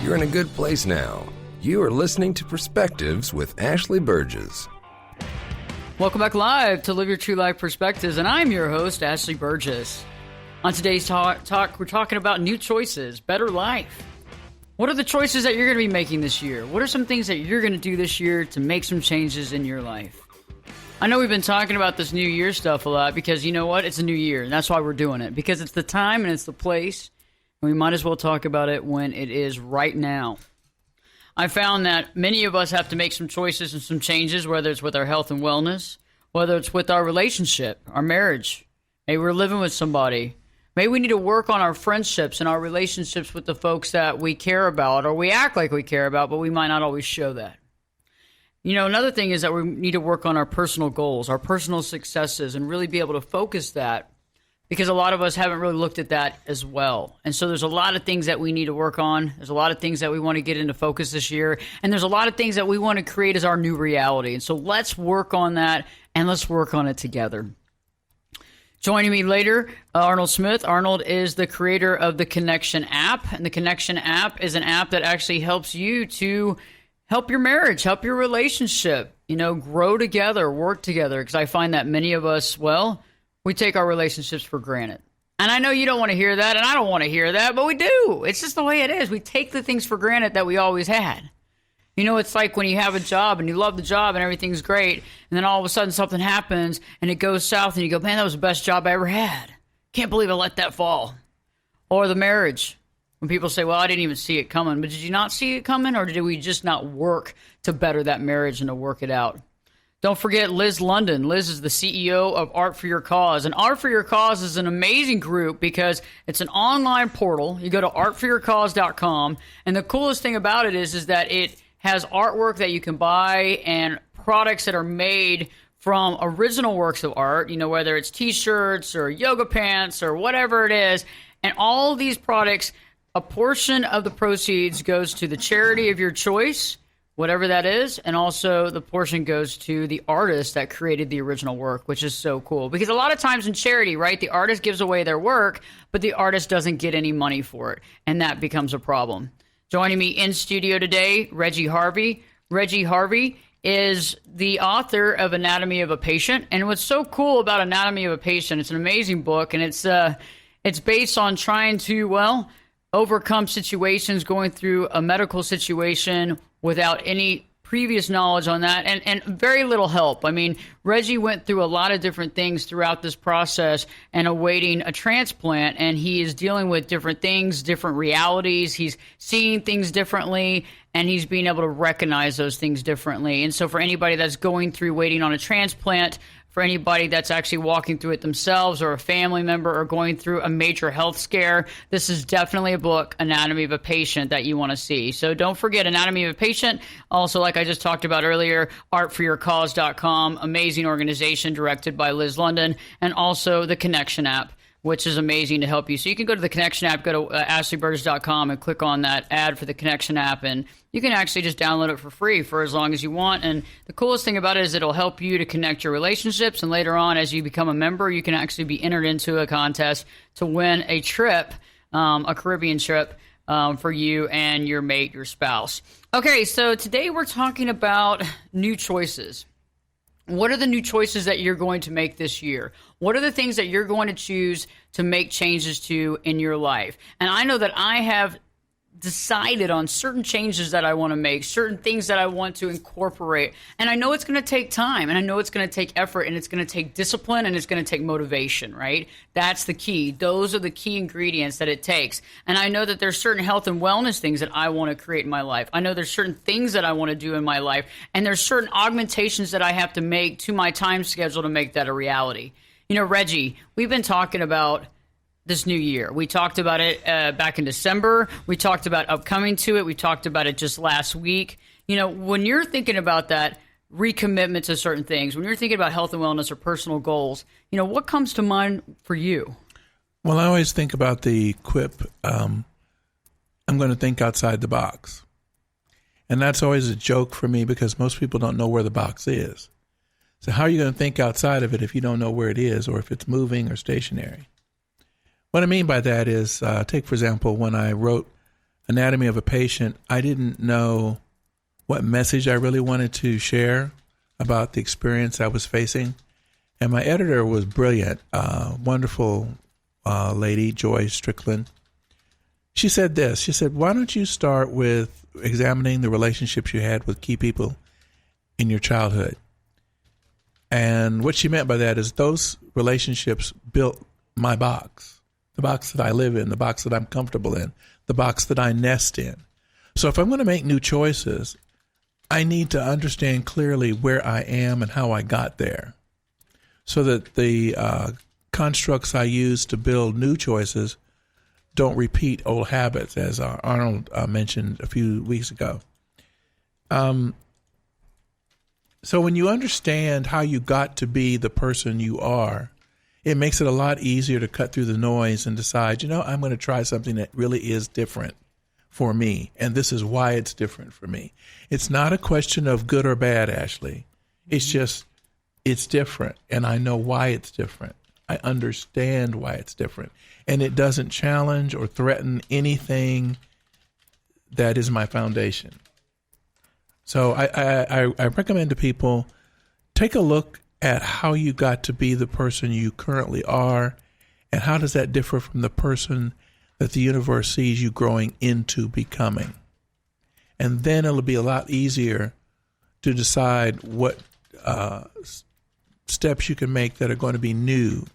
You're in a good place now. You are listening to Perspectives with Ashley Burgess. Welcome back live to Live Your True Life Perspectives, and I'm your host, Ashley Burgess. On today's talk, we're talking about new choices, better life. What are the choices that you're going to be making this year? What are some things that you're going to do this year to make some changes in your life? I know we've been talking about this New Year stuff a lot because you know what? It's a new year, and that's why we're doing it, because it's the time and it's the place. We might as well talk about it when it is right now. I found that many of us have to make some choices and some changes, whether it's with our health and wellness, whether it's with our relationship, our marriage. Maybe we're living with somebody. Maybe we need to work on our friendships and our relationships with the folks that we care about, or we act like we care about, but we might not always show that. You know, another thing is that we need to work on our personal goals, our personal successes, and really be able to focus that, because a lot of us haven't really looked at that as well. And so there's a lot of things that we need to work on. There's a lot of things that we want to get into focus this year. And there's a lot of things that we want to create as our new reality. And so let's work on that, and let's work on it together. Joining me later, Rnold Smith. Rnold is the creator of the Connection app. And the Connection app is an app that actually helps you to help your marriage, help your relationship, you know, grow together, work together. Because I find that many of us, we take our relationships for granted. And I know you don't want to hear that, and I don't want to hear that, but we do. It's just the way it is. We take the things for granted that we always had. You know, it's like when you have a job and you love the job and everything's great, and then all of a sudden something happens and it goes south and you go, man, that was the best job I ever had. Can't believe I let that fall. Or the marriage. When people say, well, I didn't even see it coming. But did you not see it coming, or did we just not work to better that marriage and to work it out? Don't forget Liz London. Liz is the CEO of Art for Your Cause. And Art for Your Cause is an amazing group because it's an online portal. You go to artforyourcause.com. And the coolest thing about it is that it has artwork that you can buy and products that are made from original works of art, you know, whether it's T-shirts or yoga pants or whatever it is. And all these products, a portion of the proceeds goes to the charity of your choice, whatever that is, and also the portion goes to the artist that created the original work, which is so cool. Because a lot of times in charity, right, the artist gives away their work, but the artist doesn't get any money for it, and that becomes a problem. Joining me in studio today, Reggie Harvey. Reggie Harvey is the author of Anatomy of a Patient, and what's so cool about Anatomy of a Patient, it's an amazing book, and it's based on trying to, overcome situations, going through a medical situation without any previous knowledge on that and very little help. I mean, Reggie went through a lot of different things throughout this process and awaiting a transplant, and he is dealing with different things, different realities. He's seeing things differently, and he's being able to recognize those things differently. And so for anybody that's going through waiting on a transplant, for anybody that's actually walking through it themselves or a family member or going through a major health scare, this is definitely a book, Anatomy of a Patient, that you want to see. So don't forget Anatomy of a Patient. Also, like I just talked about earlier, artforyourcause.com, amazing organization directed by Liz London, and also the Connection app, which is amazing to help you. So you can go to the Connection app, go to ashleyburgess.com and click on that ad for the Connection app, and you can actually just download it for free for as long as you want. And the coolest thing about it is it'll help you to connect your relationships, and later on, as you become a member, you can actually be entered into a contest to win a trip, a Caribbean trip, for you and your mate, your spouse. Okay, so today we're talking about new choices. What are the new choices that you're going to make this year? What are the things that you're going to choose to make changes to in your life? And I know that I have decided on certain changes that I want to make, certain things that I want to incorporate. And I know it's going to take time, and I know it's going to take effort, and it's going to take discipline, and it's going to take motivation, right? That's the key. Those are the key ingredients that it takes. And I know that there's certain health and wellness things that I want to create in my life. I know there's certain things that I want to do in my life, and there's certain augmentations that I have to make to my time schedule to make that a reality. You know, Reggie, we've been talking about this new year. We talked about it back in December. We talked about upcoming to it. We talked about it just last week. You know, when you're thinking about that recommitment to certain things, when you're thinking about health and wellness or personal goals, you know, what comes to mind for you? Well, I always think about the quip, I'm going to think outside the box. And that's always a joke for me because most people don't know where the box is. So how are you going to think outside of it if you don't know where it is or if it's moving or stationary? What I mean by that is, take, for example, when I wrote anatomy of a patient, I didn't know what message I really wanted to share about the experience I was facing. And my editor was brilliant, wonderful lady, Joy Strickland. She said this. She said, why don't you start with examining the relationships you had with key people in your childhood? And what she meant by that is those relationships built my box, the box that I live in, the box that I'm comfortable in, the box that I nest in. So if I'm going to make new choices, I need to understand clearly where I am and how I got there, so that the constructs I use to build new choices don't repeat old habits, as Arnold mentioned a few weeks ago. So when you understand how you got to be the person you are, it makes it a lot easier to cut through the noise and decide, I'm going to try something that really is different for me, and this is why it's different for me. It's not a question of good or bad, Ashley. It's just, it's different, and I know why it's different. I understand why it's different, and it doesn't challenge or threaten anything that is my foundation. So I recommend to people, take a look at how you got to be the person you currently are, and how does that differ from the person that the universe sees you growing into becoming. And then it'll be a lot easier to decide what steps you can make that are going to be new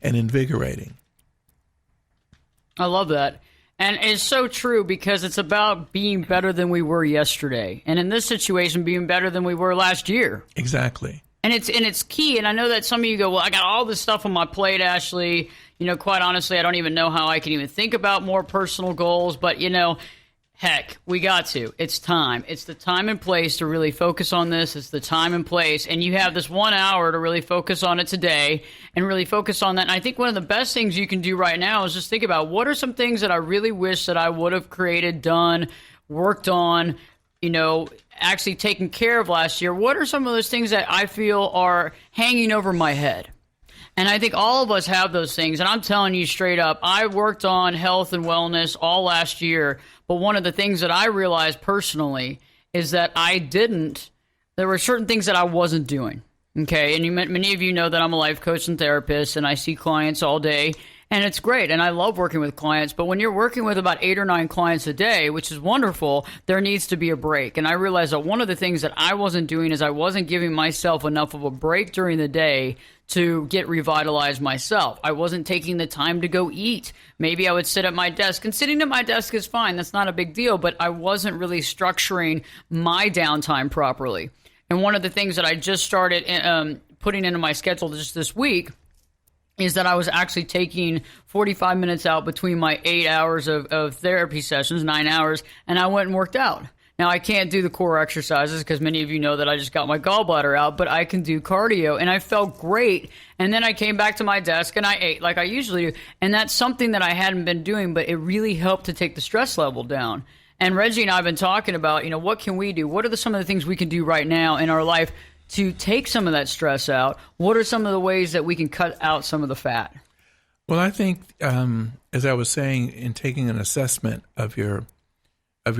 and invigorating. I love that. And it's so true, because it's about being better than we were yesterday. And in this situation, being better than we were last year. Exactly. And it's key. And I know that some of you go, well, I got all this stuff on my plate, Ashley. Quite honestly, I don't even know how I can even think about more personal goals. But, heck, we got to. It's time. It's the time and place to really focus on this. It's the time and place. And you have this 1 hour to really focus on it today and really focus on that. And I think one of the best things you can do right now is just think about, what are some things that I really wish that I would have created, done, worked on, actually taken care of last year. What are some of those things that I feel are hanging over my head? And I think all of us have those things. And I'm telling you straight up, I worked on health and wellness all last year. But one of the things that I realized personally is that there were certain things that I wasn't doing. Okay. And many of you know that I'm a life coach and therapist, and I see clients all day. And it's great, and I love working with clients, but when you're working with about 8 or 9 clients a day, which is wonderful, there needs to be a break. And I realized that one of the things that I wasn't doing is I wasn't giving myself enough of a break during the day to get revitalized myself. I wasn't taking the time to go eat. Maybe I would sit at my desk, and sitting at my desk is fine. That's not a big deal, but I wasn't really structuring my downtime properly. And one of the things that I just started putting into my schedule just this week is that I was actually taking 45 minutes out between my 8 hours of therapy sessions, 9 hours, and I went and worked out. Now, I can't do the core exercises because many of you know that I just got my gallbladder out, but I can do cardio, and I felt great. And then I came back to my desk and I ate like I usually do. And that's something that I hadn't been doing, but it really helped to take the stress level down. And Reggie and I have been talking about, what can we do? What are some of the things we can do right now in our life to take some of that stress out? What are some of the ways that we can cut out some of the fat? Well, I think, as I was saying, in taking an assessment of your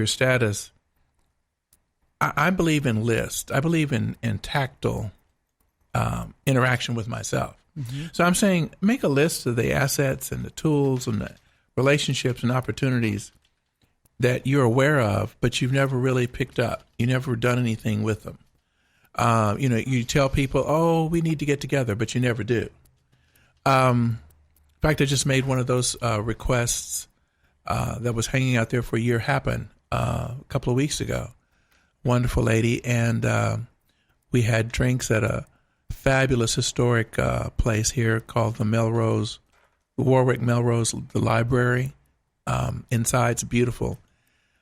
status, I believe in lists. I believe in tactile interaction with myself. Mm-hmm. So I'm saying, make a list of the assets and the tools and the relationships and opportunities that you're aware of, but you've never really picked up. You've never done anything with them. You tell people, oh, we need to get together, but you never do. In fact, I just made one of those requests that was hanging out there for a year happen a couple of weeks ago. Wonderful lady, and we had drinks at a fabulous historic place here called the Warwick Melrose, the library. Inside's beautiful.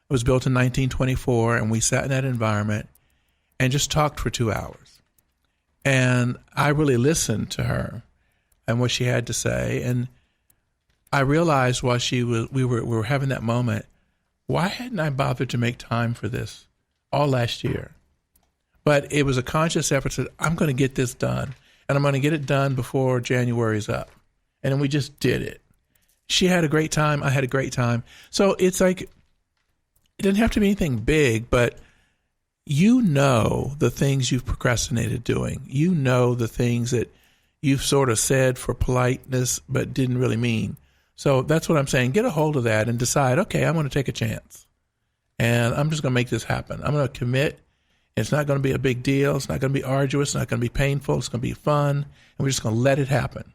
It was built in 1924, and we sat in that environment and just talked for 2 hours. And I really listened to her and what she had to say. And I realized while we were having that moment, why hadn't I bothered to make time for this all last year? But it was a conscious effort to, I'm going to get this done, and I'm going to get it done before January's up. And then we just did it. She had a great time. I had a great time. So it's like, it doesn't have to be anything big, but you know the things you've procrastinated doing. You know the things that you've sort of said for politeness but didn't really mean. So that's what I'm saying. Get a hold of that and decide, okay, I'm going to take a chance. And I'm just going to make this happen. I'm going to commit. It's not going to be a big deal. It's not going to be arduous. It's not going to be painful. It's going to be fun. And we're just going to let it happen.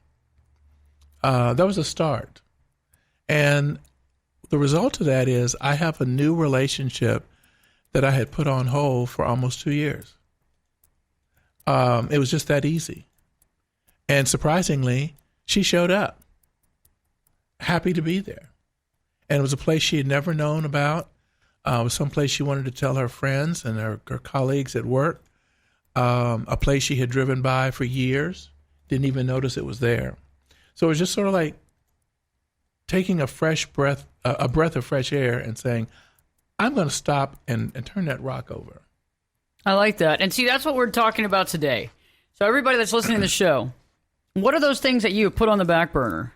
That was a start. And the result of that is I have a new relationship that I had put on hold for almost 2 years. It was just that easy. And surprisingly, she showed up, happy to be there. And it was a place she had never known about. It was someplace she wanted to tell her friends and her colleagues at work. A place she had driven by for years, didn't even notice it was there. So it was just sort of like taking a breath of fresh air and saying, I'm going to stop and turn that rock over. I like that. And see, that's what we're talking about today. So everybody that's listening to the show, what are those things that you have put on the back burner?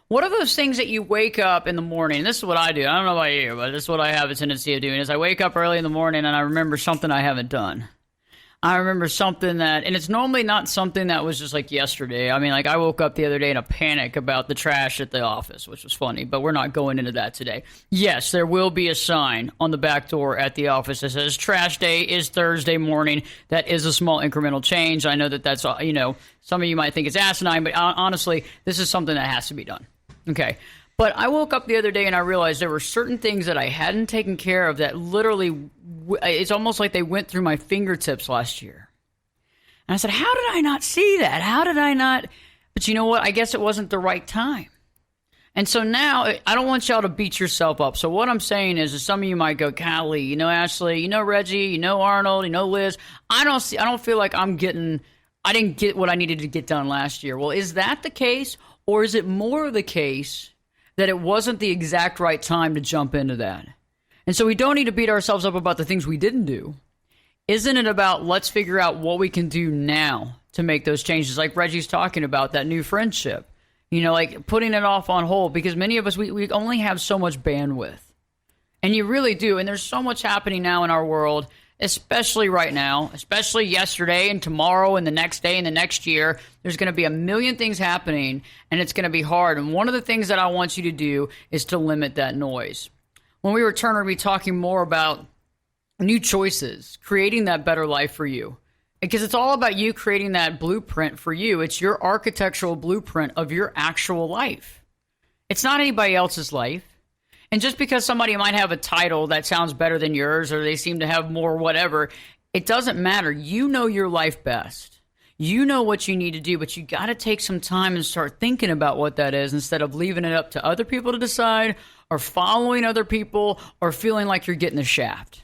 What are those things that you wake up in the morning? And this is what I do. I don't know about you, but this is what I have a tendency of doing is I wake up early in the morning and I remember something I haven't done. I remember something and it's normally not something that was just like yesterday. I mean, like I woke up the other day in a panic about the trash at the office, which was funny, but we're not going into that today. Yes, there will be a sign on the back door at the office that says trash day is Thursday morning. That is a small incremental change. I know that's, some of you might think it's asinine, but honestly, this is something that has to be done. Okay. But I woke up the other day and I realized there were certain things that I hadn't taken care of that literally, it's almost like they went through my fingertips last year. And I said, how did I not see that? How did I not? But you know what? I guess it wasn't the right time. And so now I don't want y'all to beat yourself up. So what I'm saying is some of you might go, golly, Ashley, Reggie, Arnold, Liz. I don't feel like I didn't get what I needed to get done last year. Well, is that the case? Or is it more the case that it wasn't the exact right time to jump into that? And so we don't need to beat ourselves up about the things we didn't do. Isn't it about let's figure out what we can do now to make those changes? Like Reggie's talking about that new friendship, like putting it off on hold, because many of us, we only have so much bandwidth. And you really do. And there's so much happening now in our world, especially right now, especially yesterday and tomorrow and the next day and the next year. There's going to be a million things happening, and it's going to be hard. And one of the things that I want you to do is to limit that noise. When we return, we'll be talking more about new choices, creating that better life for you. Because it's all about you creating that blueprint for you. It's your architectural blueprint of your actual life. It's not anybody else's life. And just because somebody might have a title that sounds better than yours, or they seem to have more whatever, it doesn't matter. You know your life best. You know what you need to do, but you got to take some time and start thinking about what that is instead of leaving it up to other people to decide, or following other people, or feeling like you're getting the shaft.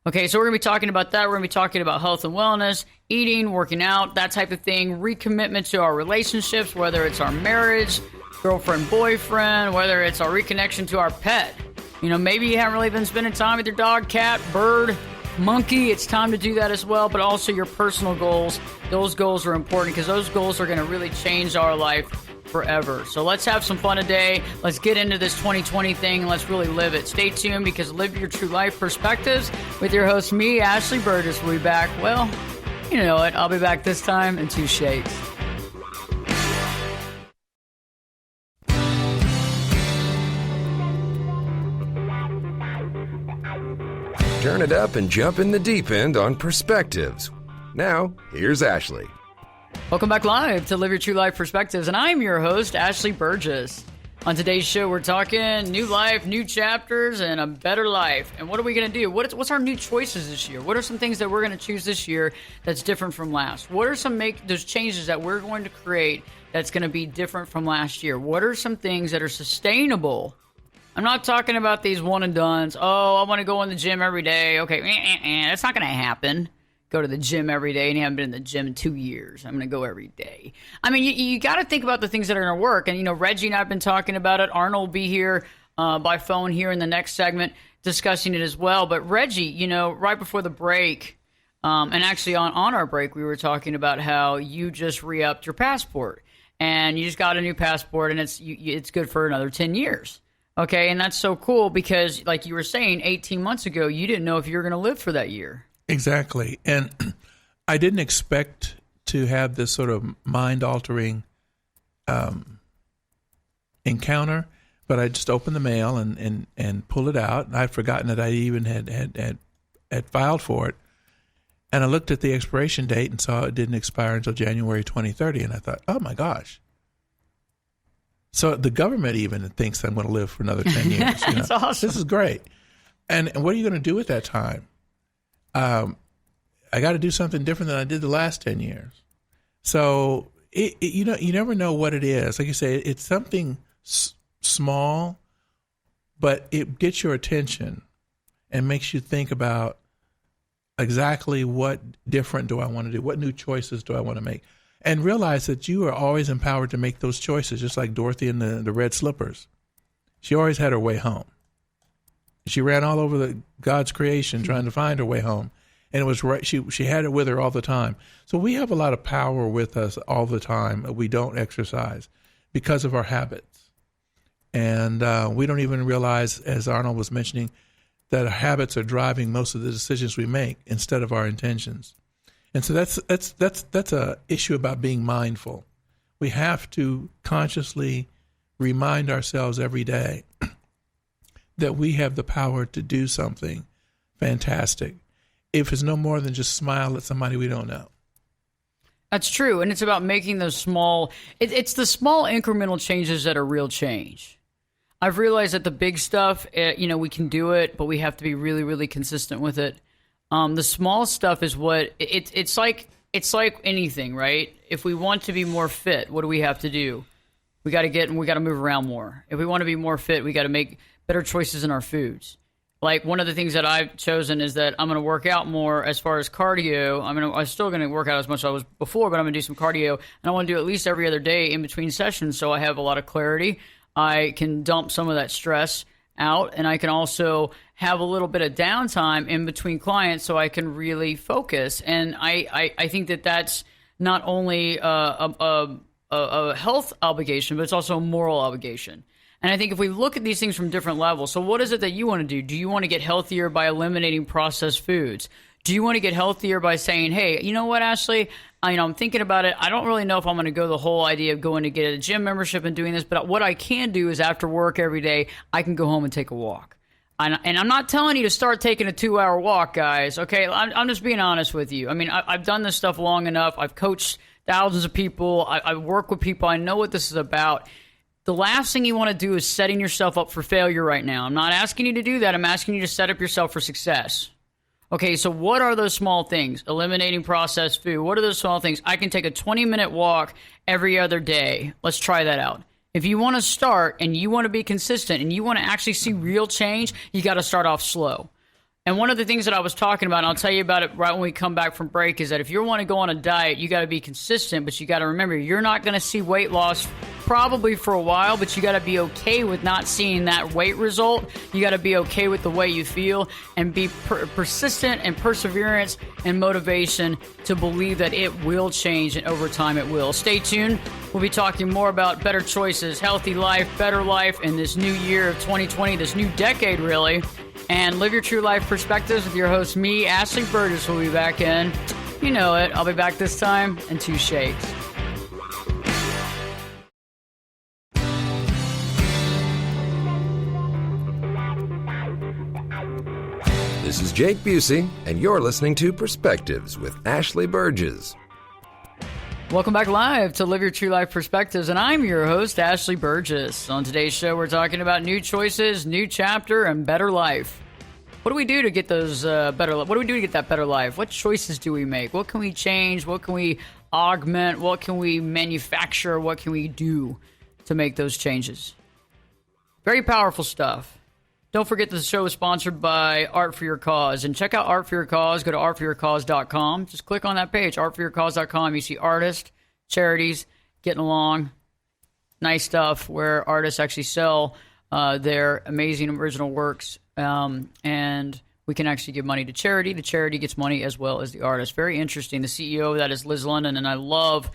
Okay, so we're going to be talking about that. We're going to be talking about health and wellness, eating, working out, that type of thing, recommitment to our relationships, whether it's our marriage, girlfriend, boyfriend, whether it's our reconnection to our pet. Maybe you haven't really been spending time with your dog, cat, bird, monkey. It's time to do that as well, but also your personal goals. Those goals are important because those goals are going to really change our life forever. So let's have some fun today. Let's get into this 2020 thing and let's really live it. Stay tuned because Live Your True Life Perspectives with your host, me, Ashley Burgess, will be back. Well, you know it. I'll be back this time in 2 shades. Turn it up and jump in the deep end on Perspectives. Now, here's Ashley. Welcome back live to Live Your True Life Perspectives, and I'm your host, Ashley Burgess. On today's show, we're talking new life, new chapters, and a better life. And what are we going to do? What's our new choices this year? What are some things that we're going to choose this year that's different from last? What are those changes that we're going to create that's going to be different from last year? What are some things that are sustainable? I'm not talking about these one and dones. Oh, I want to go in the gym every day. Okay, that's not going to happen. Go to the gym every day, and you haven't been in the gym in 2 years. I'm going to go every day. I mean, you got to think about the things that are going to work. And, Reggie and I have been talking about it. Arnold will be here by phone here in the next segment discussing it as well. But Reggie, right before the break, and actually on our break, we were talking about how you just re-upped your passport. And you just got a new passport, and it's good for another 10 years. Okay, and that's so cool because, like you were saying, 18 months ago, you didn't know if you were going to live for that year. Exactly. And I didn't expect to have this sort of mind-altering encounter, but I just opened the mail and pulled it out. And I'd forgotten that I even had filed for it. And I looked at the expiration date and saw it didn't expire until January 2030. And I thought, oh, my gosh. So the government even thinks I'm going to live for another 10 years. That's awesome. This is great. And what are you going to do at that time? I got to do something different than I did the last 10 years. So, you never know what it is. Like you say, it's something small, but it gets your attention and makes you think about exactly what different do I want to do? What new choices do I want to make? And realize that you are always empowered to make those choices, just like Dorothy in the red slippers. She always had her way home. She ran all over God's creation trying to find her way home. And it was right. She had it with her all the time. So we have a lot of power with us all the time that we don't exercise because of our habits. And we don't even realize, as Rnold was mentioning, that our habits are driving most of the decisions we make instead of our intentions. And so that's a issue about being mindful. We have to consciously remind ourselves every day that we have the power to do something fantastic. If it's no more than just smile at somebody we don't know. That's true. And it's about making those small, it's the small incremental changes that are real change. I've realized that the big stuff, we can do it, but we have to be really, really consistent with it. The small stuff is what it's like anything, right? If we want to be more fit, what do we have to do? We got to move around more. If we want to be more fit, we got to make better choices in our foods. Like one of the things that I've chosen is that I'm going to work out more as far as cardio. I'm still going to work out as much as I was before, but I'm going to do some cardio, and I want to do at least every other day in between sessions, so I have a lot of clarity. I can dump some of that stress out, and I can also have a little bit of downtime in between clients so I can really focus. And I think that that's not only a health obligation, but it's also a moral obligation. And I think if we look at these things from different levels, so what is it that you want to do? Do you want to get healthier by eliminating processed foods? Do you want to get healthier by saying, hey, you know what, Ashley, I'm thinking about it. I don't really know if I'm going to go the whole idea of going to get a gym membership and doing this, but what I can do is after work every day, I can go home and take a walk. And I'm not telling you to start taking a 2-hour walk, guys, okay? I'm just being honest with you. I mean, I've done this stuff long enough. I've coached thousands of people. I work with people. I know what this is about. The last thing you want to do is setting yourself up for failure right now. I'm not asking you to do that. I'm asking you to set up yourself for success. Okay, so what are those small things? Eliminating processed food. What are those small things? I can take a 20-minute walk every other day. Let's try that out. If you want to start and you want to be consistent and you want to actually see real change, you got to start off slow. And one of the things that I was talking about, and I'll tell you about it right when we come back from break, is that if you want to go on a diet, you got to be consistent, but you got to remember, you're not going to see weight loss probably for a while, but you got to be okay with not seeing that weight result. You got to be okay with the way you feel and be persistent and perseverance and motivation to believe that it will change, and over time it will. Stay tuned. We'll be talking more about better choices, healthy life, better life in this new year of 2020, this new decade, really. And Live Your True Life Perspectives with your host, me, Ashley Burgess, will be back in. You know it. I'll be back this time in 2 shakes. This is Jake Busey, and you're listening to Perspectives with Ashley Burgess. Welcome back live to Live Your True Life Perspectives, and I'm your host, Ashley Burgess. On today's show, we're talking about new choices, new chapter, and better life. What do we do to get those better? What do we do to get that better life? What choices do we make? What can we change? What can we augment? What can we manufacture? What can we do to make those changes? Very powerful stuff. Don't forget the show is sponsored by Art for Your Cause. And check out Art for Your Cause. Go to artforyourcause.com. Just click on that page, artforyourcause.com. You see artists, charities, getting along. Nice stuff where artists actually sell their amazing original works. And we can actually give money to charity. The charity gets money as well as the artist. Very interesting. The CEO of that is Liz London, and I love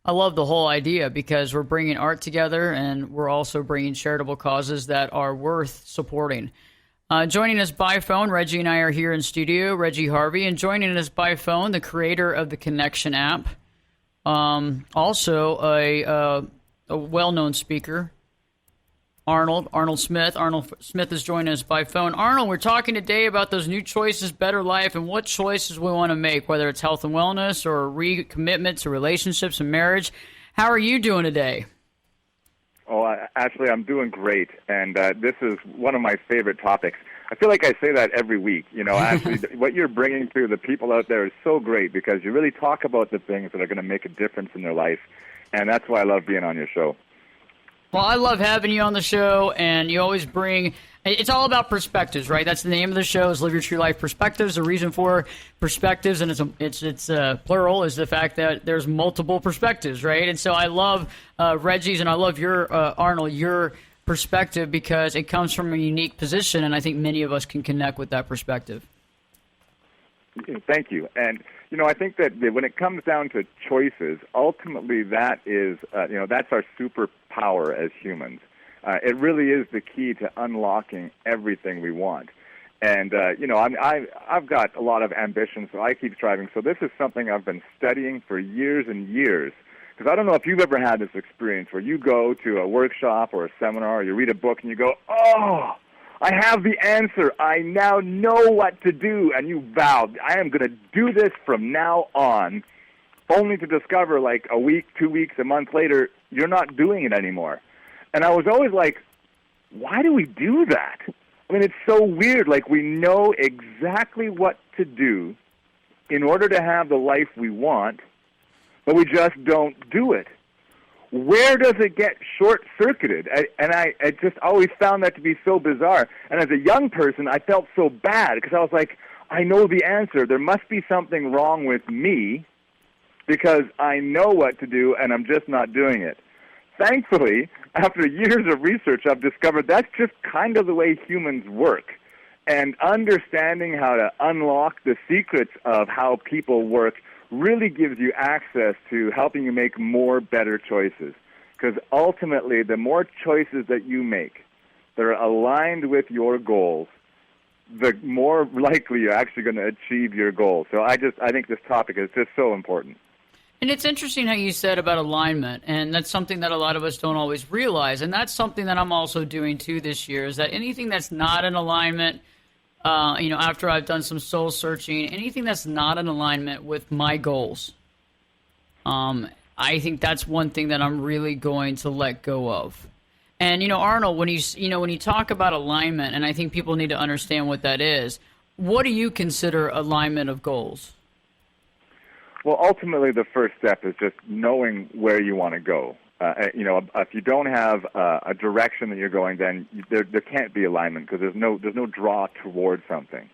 I love the whole idea because we're bringing art together and we're also bringing charitable causes that are worth supporting. Joining us by phone, Reggie and I are here in studio, Reggie Harvey, and joining us by phone, the creator of the Connection app, also a well-known speaker, Rnold Smith. Rnold Smith is joining us by phone. Rnold, we're talking today about those new choices, better life, and what choices we want to make, whether it's health and wellness or recommitment to relationships and marriage. How are you doing today? Oh, Ashley, I'm doing great, and this is one of my favorite topics. I feel like I say that every week. You know, Ashley, what you're bringing to the people out there is so great because you really talk about the things that are going to make a difference in their life, and that's why I love being on your show. Well, I love having you on the show, and you always bring – it's all about perspectives, right? That's the name of the show is Live Your True Life Perspectives. The reason for perspectives, and it's plural, is the fact that there's multiple perspectives, right? And so I love Reggie's, and I love your, Rnold, your perspective because it comes from a unique position, and I think many of us can connect with that perspective. Thank you. And, you know, I think that when it comes down to choices, ultimately that is, that's our superpower as humans. It really is the key to unlocking everything we want. And, I've got a lot of ambition, so I keep striving. So this is something I've been studying for years and years. Because I don't know if you've ever had this experience where you go to a workshop or a seminar or you read a book and you go, oh, I have the answer. I now know what to do. And you vow, I am going to do this from now on, only to discover like a week, 2 weeks, a month later, you're not doing it anymore. And I was always like, why do we do that? I mean, it's so weird. Like, we know exactly what to do in order to have the life we want, but we just don't do it. Where does it get short-circuited? I just always found that to be so bizarre. And as a young person, I felt so bad because I was like, I know the answer. There must be something wrong with me because I know what to do and I'm just not doing it. Thankfully, after years of research, I've discovered that's just kind of the way humans work. And understanding how to unlock the secrets of how people work really gives you access to helping you make more better choices. Because ultimately, the more choices that you make that are aligned with your goals, the more likely you're actually going to achieve your goals. So I think this topic is just so important. And it's interesting how you said about alignment, and that's something that a lot of us don't always realize. And that's something that I'm also doing too this year, is that anything that's not in alignment, after I've done some soul searching, anything that's not in alignment with my goals, I think that's one thing that I'm really going to let go of. And, Rnold, when you talk about alignment, and I think people need to understand what that is, what do you consider alignment of goals? Well, ultimately, the first step is just knowing where you want to go. If you don't have a direction that you're going, then there can't be alignment because there's no draw towards something.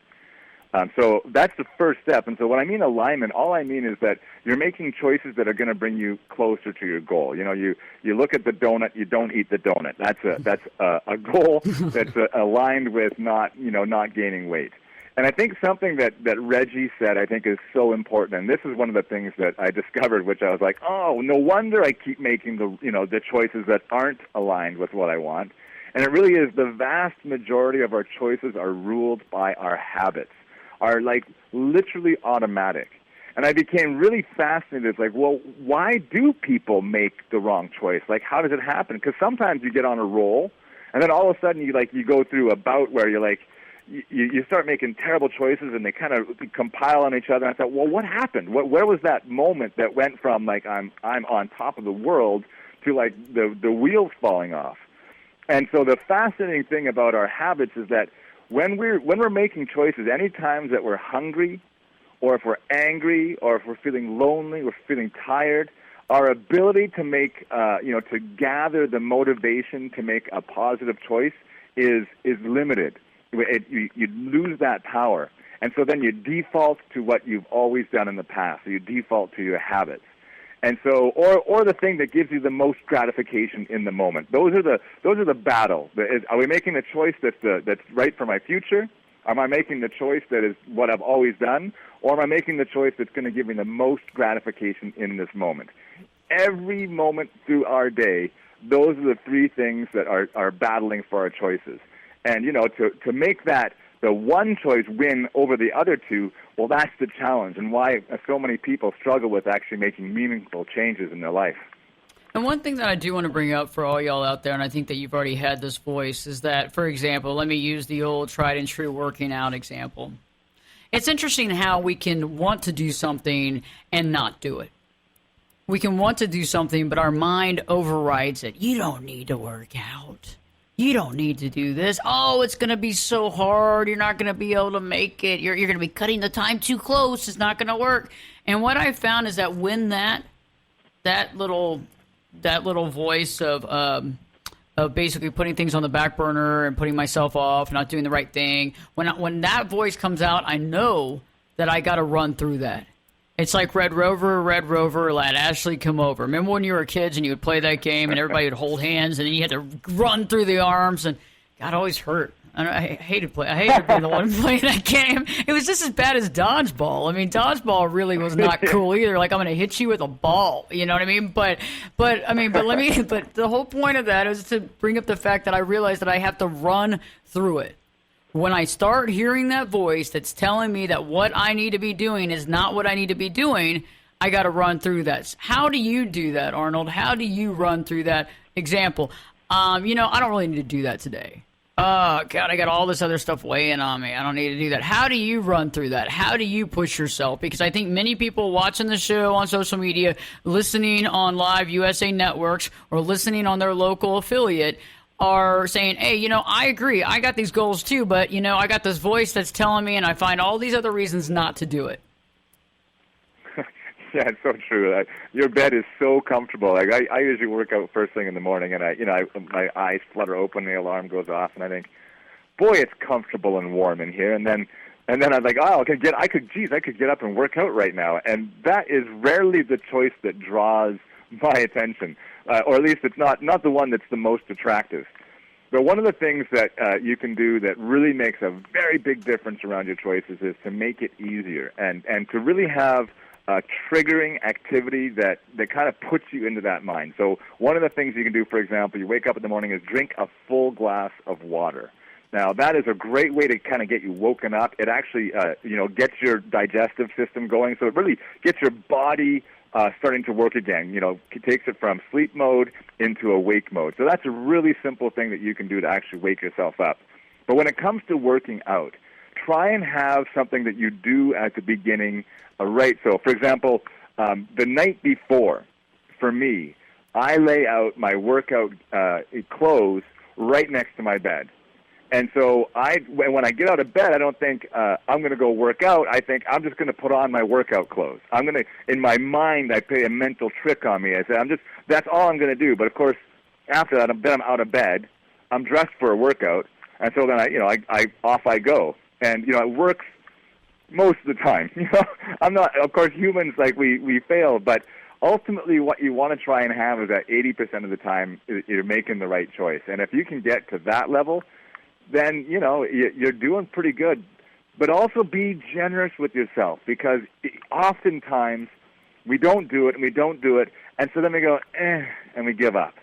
So that's the first step. And so when I mean alignment, all I mean is that you're making choices that are going to bring you closer to your goal. You look at the donut, you don't eat the donut. That's a goal that's aligned with not gaining weight. And I think something that Reggie said I think is so important, and this is one of the things that I discovered, which I was like, oh, no wonder I keep making the choices that aren't aligned with what I want. And it really is the vast majority of our choices are ruled by our habits, are like literally automatic. And I became really fascinated. It's like, well, why do people make the wrong choice? Like, how does it happen? Because sometimes you get on a roll, and then all of a sudden you go through a bout where you're like, you start making terrible choices, and they kind of compile on each other. And I thought, well, what happened? Where was that moment that went from like I'm on top of the world to like the wheels falling off? And so the fascinating thing about our habits is that when we're making choices, any times that we're hungry, or if we're angry, or if we're feeling lonely, or feeling tired, our ability to make to gather the motivation to make a positive choice is limited. You lose that power. And so then you default to what you've always done in the past. So you default to your habits. And so, or the thing that gives you the most gratification in the moment. Those are the battle. Are we making the choice that's right for my future? Am I making the choice that is what I've always done? Or am I making the choice that's going to give me the most gratification in this moment? every moment through our day, those are the three things that are battling for our choices. And, to make that the one choice win over the other two, well, that's the challenge and why so many people struggle with actually making meaningful changes in their life. And one thing that I do want to bring up for all y'all out there, and I think that you've already had this voice, is that, for example, let me use the old tried and true working out example. It's interesting how we can want to do something and not do it. We can want to do something, but our mind overrides it. You don't need to work out. You don't need to do this. Oh, it's going to be so hard. You're not going to be able to make it. You're going to be cutting the time too close. It's not going to work. And what I found is that when that little voice of basically putting things on the back burner and putting myself off, not doing the right thing, when that voice comes out, I know that I got to run through that. It's like Red Rover, let Ashley come over. Remember when you were kids and you would play that game and everybody would hold hands and then you had to run through the arms and God always hurt. I hated being the one playing that game. It was just as bad as dodgeball. I mean, dodgeball really was not cool either. Like, I'm going to hit you with a ball. You know what I mean? But the whole point of that is to bring up the fact that I realized that I have to run through it. When I start hearing that voice that's telling me that what I need to be doing is not what I need to be doing, I got to run through that. How do you do that, Rnold? How do you run through that? Example, I don't really need to do that today. Oh, God, I got all this other stuff weighing on me. I don't need to do that. How do you run through that? How do you push yourself? Because I think many people watching the show on social media, listening on live USA networks, or listening on their local affiliate are saying, hey, I agree. I got these goals too, but, I got this voice that's telling me and I find all these other reasons not to do it. Yeah, it's so true. Your bed is so comfortable. Like I usually work out first thing in the morning, and my eyes flutter open, the alarm goes off, and I think, boy, it's comfortable and warm in here. And then I'm like, oh, I could get up and work out right now. And that is rarely the choice that draws my attention, or at least it's not the one that's the most attractive. But one of the things that you can do that really makes a very big difference around your choices is to make it easier and to really have a triggering activity that kind of puts you into that mind. So one of the things you can do, for example, you wake up in the morning, is drink a full glass of water. Now, that is a great way to kind of get you woken up. It actually, gets your digestive system going, so it really gets your body starting to work again. It takes it from sleep mode into awake mode. So that's a really simple thing that you can do to actually wake yourself up. But when it comes to working out, try and have something that you do at the beginning. Right. So, for example, the night before, for me, I lay out my workout clothes right next to my bed. And so when I get out of bed, I don't think I'm going to go work out. I think I'm just going to put on my workout clothes. In my mind, I play a mental trick on me. I say, that's all I'm going to do. But of course, after that, I'm out of bed. I'm dressed for a workout, and so then I off I go. And it works most of the time. I'm not. Of course, humans, like we fail, but ultimately, what you want to try and have is that 80% of the time you're making the right choice. And if you can get to that level, then, you're doing pretty good. But also be generous with yourself, because oftentimes we don't do it, and so then we go, and we give up.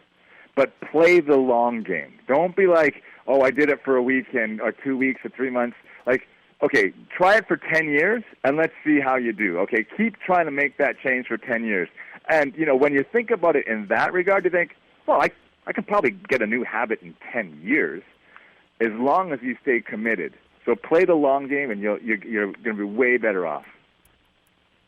But play the long game. Don't be like, oh, I did it for a week or 2 weeks or 3 months. Like, okay, try it for 10 years, and let's see how you do. Okay, keep trying to make that change for 10 years. And, when you think about it in that regard, you think, well, I can probably get a new habit in 10 years. As long as you stay committed. So play the long game, and you're going to be way better off.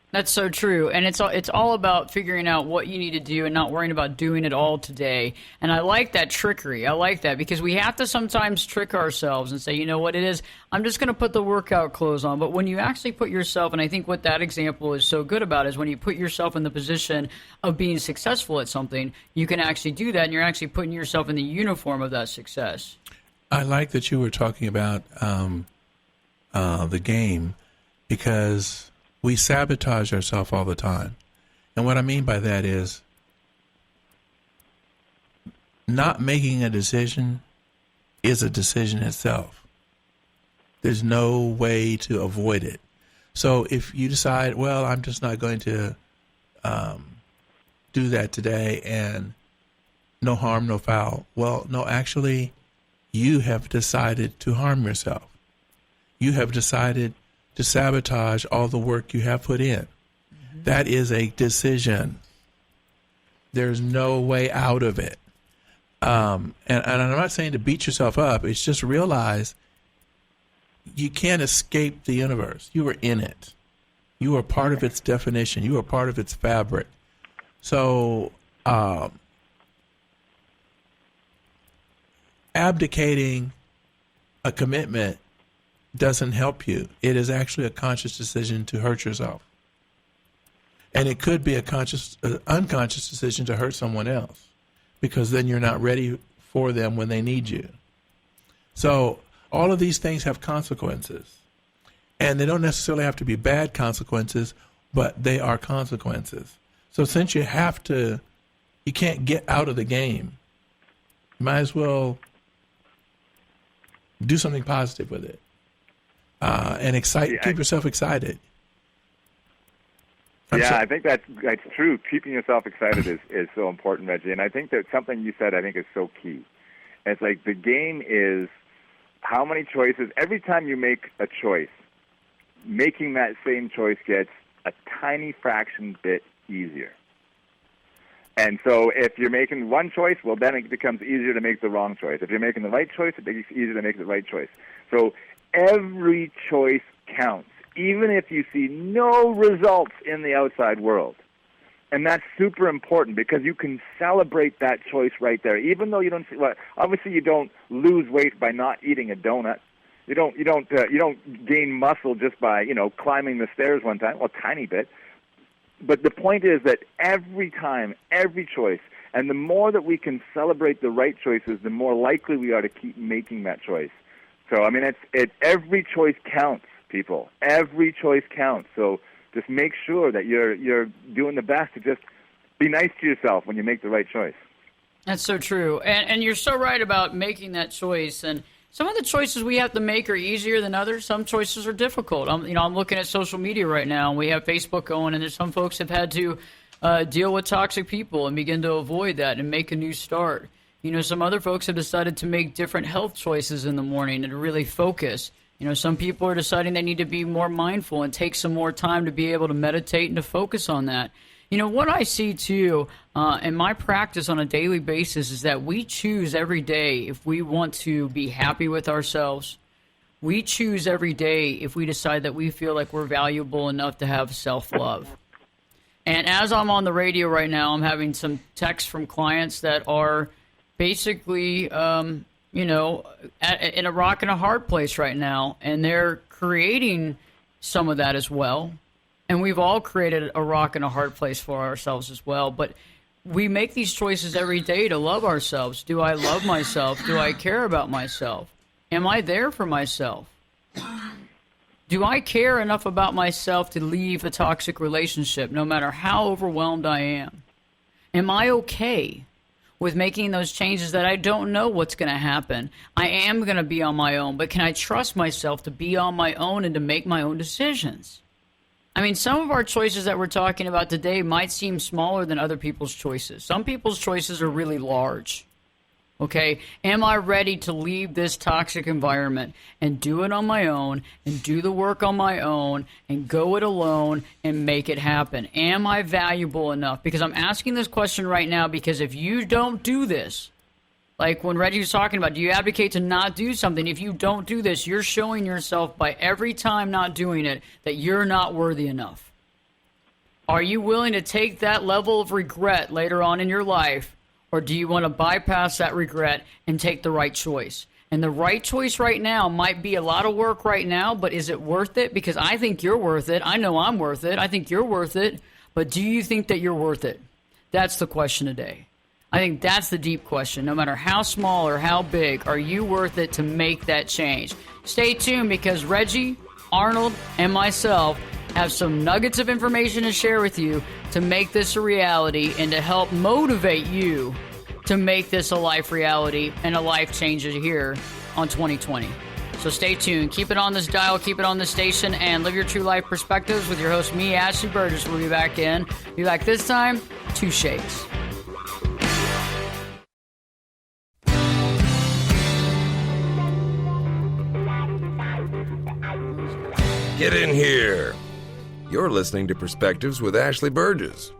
That's so true, and it's all about figuring out what you need to do and not worrying about doing it all today. And I like that trickery. I like that, because we have to sometimes trick ourselves and say, you know what it is, I'm just going to put the workout clothes on. But when you actually put yourself, and I think what that example is so good about is when you put yourself in the position of being successful at something, you can actually do that, and you're actually putting yourself in the uniform of that success. I like that you were talking about the game, because we sabotage ourselves all the time. And what I mean by that is not making a decision is a decision itself. There's no way to avoid it. So if you decide, well, I'm just not going to do that today and no harm, no foul. Well, no, actually, you have decided to harm yourself. You have decided to sabotage all the work you have put in. Mm-hmm. That is a decision. There's no way out of it. And I'm not saying to beat yourself up. It's just realize you can't escape the universe. You are in it. You are part of its definition. You are part of its fabric. So abdicating a commitment doesn't help you. It is actually a conscious decision to hurt yourself. And it could be a unconscious decision to hurt someone else, because then you're not ready for them when they need you. So all of these things have consequences. And they don't necessarily have to be bad consequences, but they are consequences. So since you can't get out of the game, you might as well do something positive with it. And keep yourself excited. I think that's true. Keeping yourself excited is so important, Reggie. And I think that something you said, I think, is so key. It's like the game is how many choices. Every time you make a choice, making that same choice gets a tiny fraction bit easier. And so if you're making one choice, well, then it becomes easier to make the wrong choice. If you're making the right choice, it makes it easier to make the right choice. So every choice counts, even if you see no results in the outside world. And that's super important because you can celebrate that choice right there. Even though you don't see, well, obviously you don't lose weight by not eating a donut. You don't gain muscle just by, climbing the stairs one time, well, a tiny bit. But the point is that every time, every choice, and the more that we can celebrate the right choices, the more likely we are to keep making that choice. So, I mean, every choice counts, people. Every choice counts. So just make sure that you're doing the best to just be nice to yourself when you make the right choice. That's so true. And you're so right about making that choice. And some of the choices we have to make are easier than others. Some choices are difficult. I'm looking at social media right now, and we have Facebook going, and there's some folks have had to deal with toxic people and begin to avoid that and make a new start. Some other folks have decided to make different health choices in the morning and to really focus. Some people are deciding they need to be more mindful and take some more time to be able to meditate and to focus on that. What I see, too, in my practice on a daily basis is that we choose every day if we want to be happy with ourselves. We choose every day if we decide that we feel like we're valuable enough to have self-love. And as I'm on the radio right now, I'm having some texts from clients that are basically, in a rock and a hard place right now, and they're creating some of that as well. And we've all created a rock and a hard place for ourselves as well. But we make these choices every day to love ourselves. Do I love myself? Do I care about myself? Am I there for myself? Do I care enough about myself to leave a toxic relationship no matter how overwhelmed I am? Am I okay with making those changes that I don't know what's going to happen? I am going to be on my own, but can I trust myself to be on my own and to make my own decisions? I mean, some of our choices that we're talking about today might seem smaller than other people's choices. Some people's choices are really large. Okay? Am I ready to leave this toxic environment and do it on my own and do the work on my own and go it alone and make it happen? Am I valuable enough? Because I'm asking this question right now because if you don't do this, like when Reggie was talking about, do you advocate to not do something? If you don't do this, you're showing yourself by every time not doing it that you're not worthy enough. Are you willing to take that level of regret later on in your life, or do you want to bypass that regret and take the right choice? And the right choice right now might be a lot of work right now, but is it worth it? Because I think you're worth it. I know I'm worth it. I think you're worth it. But do you think that you're worth it? That's the question today. I think that's the deep question. No matter how small or how big, are you worth it to make that change? Stay tuned because Reggie, Rnold, and myself have some nuggets of information to share with you to make this a reality and to help motivate you to make this a life reality and a life changer here on 2020. So stay tuned. Keep it on this dial, keep it on this station, and live your true life perspectives with your host, me, Ashley Burgess. We'll be back this time two shakes. Get in here. You're listening to Perspectives with Ashley Burgess.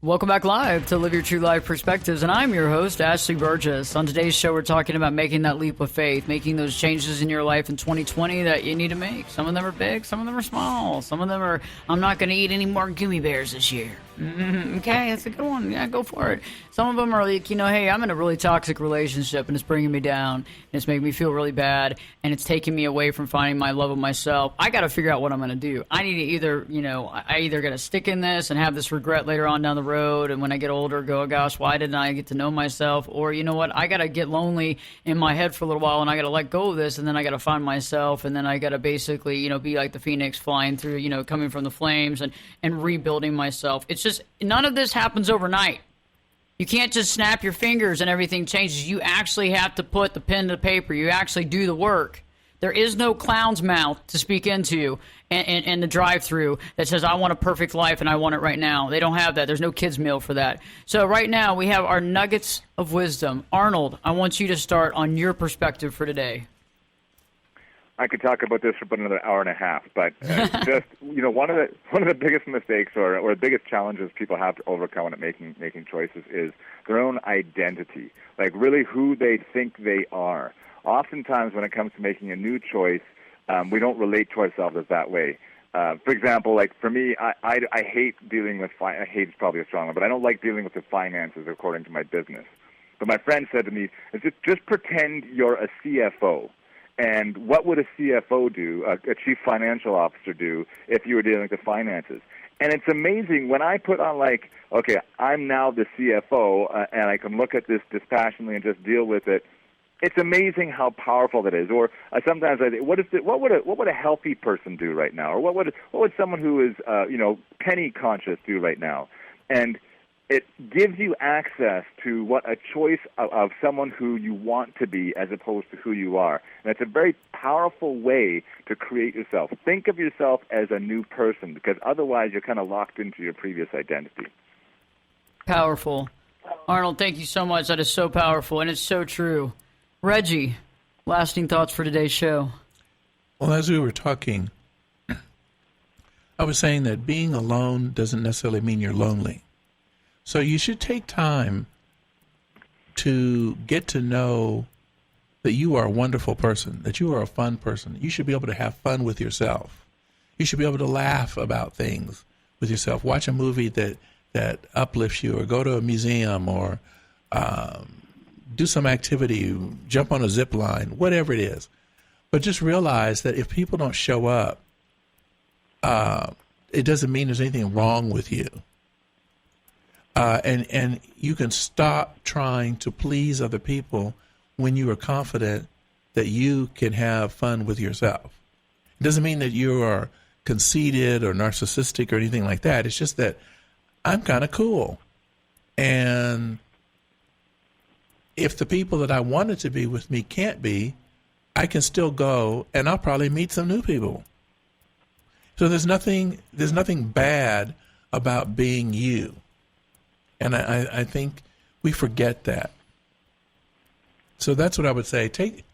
Welcome back live to Live Your True Life Perspectives, and I'm your host, Ashley Burgess. On today's show, we're talking about making that leap of faith, making those changes in your life in 2020 that you need to make. Some of them are big, some of them are small. Some of them are, I'm not going to eat any more gummy bears this year. Okay, that's a good one. Yeah, go for it. Some of them are like, hey, I'm in a really toxic relationship and it's bringing me down and it's making me feel really bad and it's taking me away from finding my love of myself. I got to figure out what I'm going to do. I need to either, I either got to stick in this and have this regret later on down the road, and when I get older go, oh, gosh, why didn't I get to know myself? Or you know what, I got to get lonely in my head for a little while and I got to let go of this, and then I got to find myself, and then I got to basically, be like the phoenix flying through, coming from the flames and rebuilding myself. It's just, none of this happens overnight. You can't just snap your fingers and everything changes. You actually have to put the pen to paper. You actually do the work. There is no clown's mouth to speak into in the drive-thru that says, I want a perfect life and I want it right now. They don't have that. There's no kids' meal for that. So right now we have our nuggets of wisdom. Arnold, I want you to start on your perspective for today. I could talk about this for about another hour and a half, but just one of the biggest mistakes or the biggest challenges people have to overcome when making choices is their own identity, like really who they think they are. Oftentimes, when it comes to making a new choice, we don't relate to ourselves as that way. For example, like for me, I hate dealing with I hate is probably a strong one, but I don't like dealing with the finances according to my business. But my friend said to me, just pretend you're a CFO. And what would a CFO do, a chief financial officer do, if you were dealing with the finances? And it's amazing when I put on like, okay, I'm now the CFO, and I can look at this dispassionately and just deal with it. It's amazing how powerful that is. Or sometimes I think, what would a healthy person do right now? Or what would someone who is penny conscious do right now? And it gives you access to what a choice of someone who you want to be as opposed to who you are. And it's a very powerful way to create yourself. Think of yourself as a new person, because otherwise you're kind of locked into your previous identity. Powerful. Arnold, thank you so much. That is so powerful, and it's so true. Reggie, lasting thoughts for today's show. Well, as we were talking, I was saying that being alone doesn't necessarily mean you're lonely. So you should take time to get to know that you are a wonderful person, that you are a fun person. You should be able to have fun with yourself. You should be able to laugh about things with yourself. Watch a movie that uplifts you, or go to a museum, or do some activity, jump on a zip line, whatever it is. But just realize that if people don't show up, it doesn't mean there's anything wrong with you. And you can stop trying to please other people when you are confident that you can have fun with yourself. It doesn't mean that you are conceited or narcissistic or anything like that. It's just that I'm kind of cool. And if the people that I wanted to be with me can't be, I can still go and I'll probably meet some new people. So there's nothing bad about being you. And I think we forget that. So that's what I would say. Take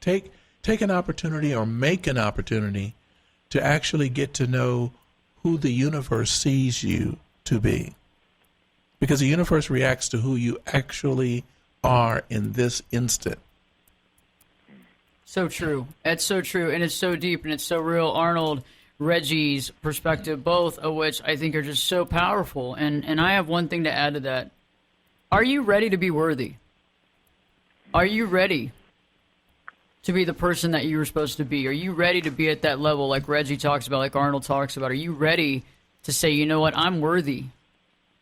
an opportunity, or make an opportunity, to actually get to know who the universe sees you to be. Because the universe reacts to who you actually are in this instant. So true. It's so true, and it's so deep, and it's so real. Arnold, Reggie's perspective, both of which I think are just so powerful. And I have one thing to add to that. Are you ready to be worthy? Are you ready to be the person that you were supposed to be? Are you ready to be at that level like Reggie talks about, like Arnold talks about? Are you ready to say, you know what, I'm worthy?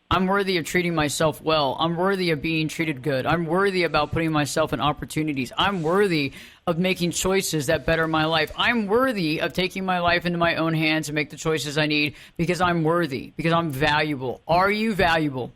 I'm worthy of treating myself well. I'm worthy of being treated good. I'm worthy about putting myself in opportunities. I'm worthy of making choices that better my life. I'm worthy of taking my life into my own hands and make the choices I need because I'm worthy, because I'm valuable. Are you valuable?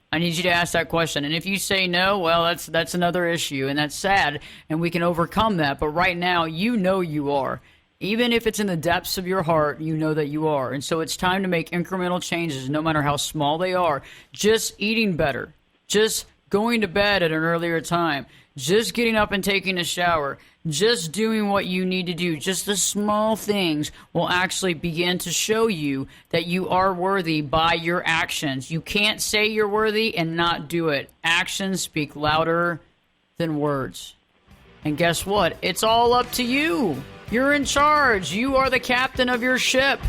I need you to ask that question. And if you say no, well, that's another issue, and that's sad, and we can overcome that. But right now, you know you are. Even if it's in the depths of your heart, you know that you are. And so it's time to make incremental changes, no matter how small they are. Just eating better, just going to bed at an earlier time, just getting up and taking a shower, just doing what you need to do. Just the small things will actually begin to show you that you are worthy by your actions. You can't say you're worthy and not do it. Actions speak louder than words. And guess what? It's all up to you. You're in charge. You are the captain of your ship.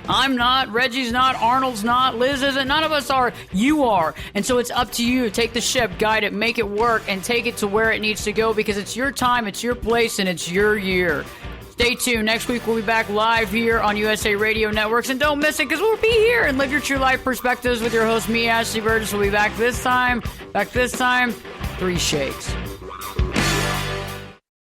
I'm not, Reggie's not, Arnold's not, Liz isn't, none of us are. You are. And so it's up to you to take the ship, guide it, make it work, and take it to where it needs to go, because it's your time, it's your place, and it's your year. Stay tuned. Next week we'll be back live here on USA Radio Networks, and don't miss it, because we'll be here and live your true life perspectives with your host, me, Ashley Burgess. We'll be back this time, 3 shakes.